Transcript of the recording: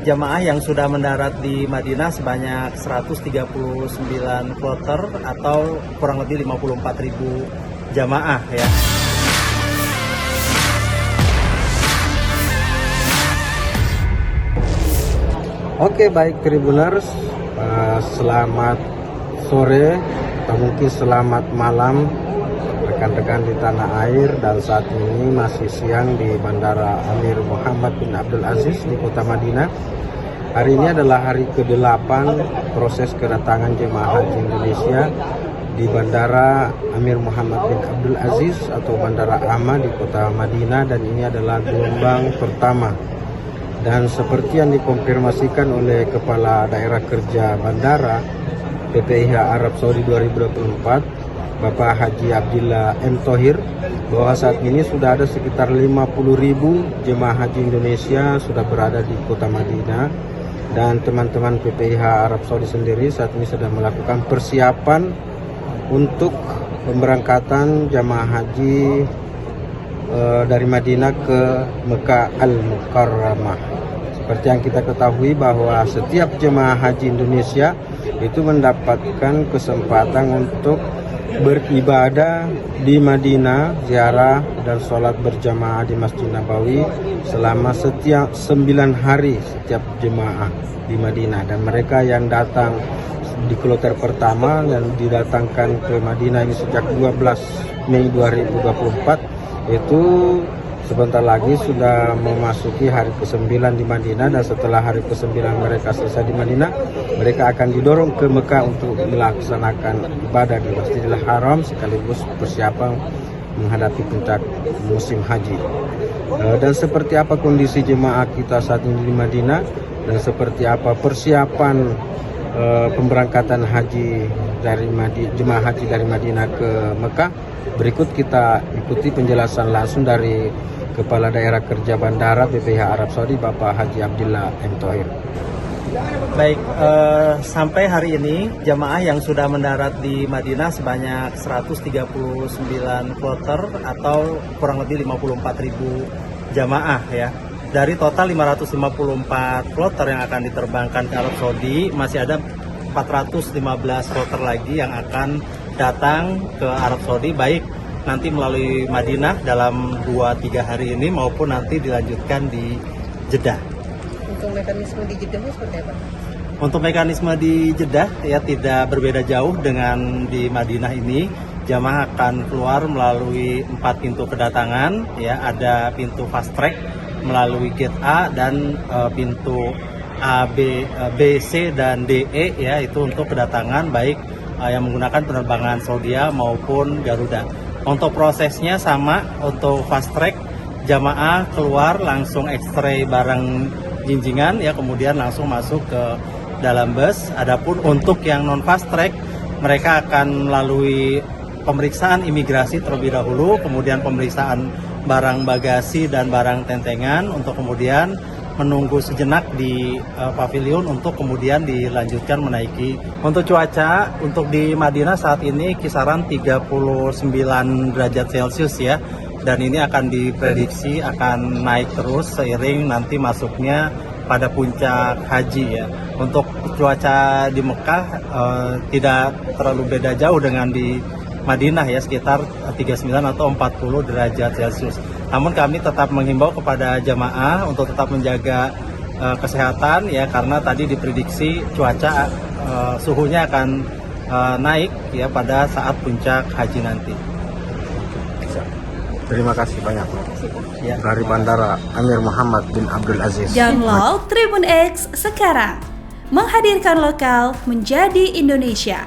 Jamaah yang sudah mendarat di Madinah sebanyak 139 kloter atau kurang lebih 54.000 jamaah ya. Oke, baik Tribuners, selamat sore atau mungkin selamat malam rekan-rekan di tanah air, dan saat ini masih siang di Bandara Amir Muhammad bin Abdul Aziz di kota Madinah. Hari ini adalah hari ke-8 proses kedatangan jemaah haji Indonesia di Bandara Amir Muhammad bin Abdul Aziz atau Bandara AMA di kota Madinah, dan ini adalah gelombang pertama. Dan seperti yang dikonfirmasikan oleh Kepala Daerah Kerja Bandara PPIH Arab Saudi 2024 Bapak Haji Abdillah M. Thohir, bahwa saat ini sudah ada sekitar 50.000 jemaah haji Indonesia sudah berada di kota Madinah, dan teman-teman PPIH Arab Saudi sendiri saat ini sedang melakukan persiapan untuk pemberangkatan jemaah haji dari Madinah ke Mekah Al-Mukarramah. Seperti yang kita ketahui bahwa setiap jemaah haji Indonesia itu mendapatkan kesempatan untuk beribadah di Madinah, ziarah dan sholat berjamaah di Masjid Nabawi selama setiap 9 hari setiap jemaah di Madinah. Dan mereka yang datang di kloter pertama yang didatangkan ke Madinah ini sejak 12 Mei 2024 itu sebentar lagi sudah memasuki hari ke-9 di Madinah, dan setelah hari ke-9 mereka selesai di Madinah, mereka akan didorong ke Mekah untuk melaksanakan ibadah di Masjidil Haram sekaligus persiapan menghadapi puncak musim haji. Dan seperti apa kondisi jemaah kita saat ini di Madinah, dan seperti apa persiapan pemberangkatan haji dari jemaah haji dari Madinah ke Mekah, berikut kita ikuti penjelasan langsung dari Kepala Daerah Kerja Bandara PPIH Arab Saudi Bapak Haji Abdillah M. Thohir. Baik, sampai hari ini jamaah yang sudah mendarat di Madinah sebanyak 139 kloter atau kurang lebih 54.000 jamaah ya. Dari total 554 kloter yang akan diterbangkan ke Arab Saudi, masih ada 415 kloter lagi yang akan datang ke Arab Saudi, baik nanti melalui Madinah dalam 2-3 hari ini maupun nanti dilanjutkan di Jeddah. Untuk mekanisme di Jeddah seperti apa? Untuk mekanisme di Jeddah ya tidak berbeda jauh dengan di Madinah ini. Jamaah akan keluar melalui 4 pintu kedatangan ya, ada pintu fast track melalui gate A dan pintu A, B, C dan D, E ya, itu untuk kedatangan baik yang menggunakan penerbangan Saudia maupun Garuda. Untuk prosesnya sama, untuk fast track jamaah keluar langsung X-ray barang jinjingan ya, kemudian langsung masuk ke dalam bus. Adapun untuk yang non fast track, mereka akan melalui pemeriksaan imigrasi terlebih dahulu, kemudian pemeriksaan barang bagasi dan barang tentengan, untuk kemudian menunggu sejenak di pavilion untuk kemudian dilanjutkan menaiki. Untuk cuaca, untuk di Madinah saat ini kisaran 39 derajat Celcius ya, dan ini akan diprediksi akan naik terus seiring nanti masuknya pada puncak haji ya. Untuk cuaca di Mekah tidak terlalu beda jauh dengan di Madinah ya, sekitar 39 atau 40 derajat Celcius. Namun kami tetap menghimbau kepada jamaah untuk tetap menjaga kesehatan ya, karena tadi diprediksi cuaca suhunya akan naik ya pada saat puncak haji nanti. Terima kasih banyak Ya. dari Bandara Amir Muhammad bin Abdul Aziz. Download Tribun X sekarang, menghadirkan lokal menjadi Indonesia.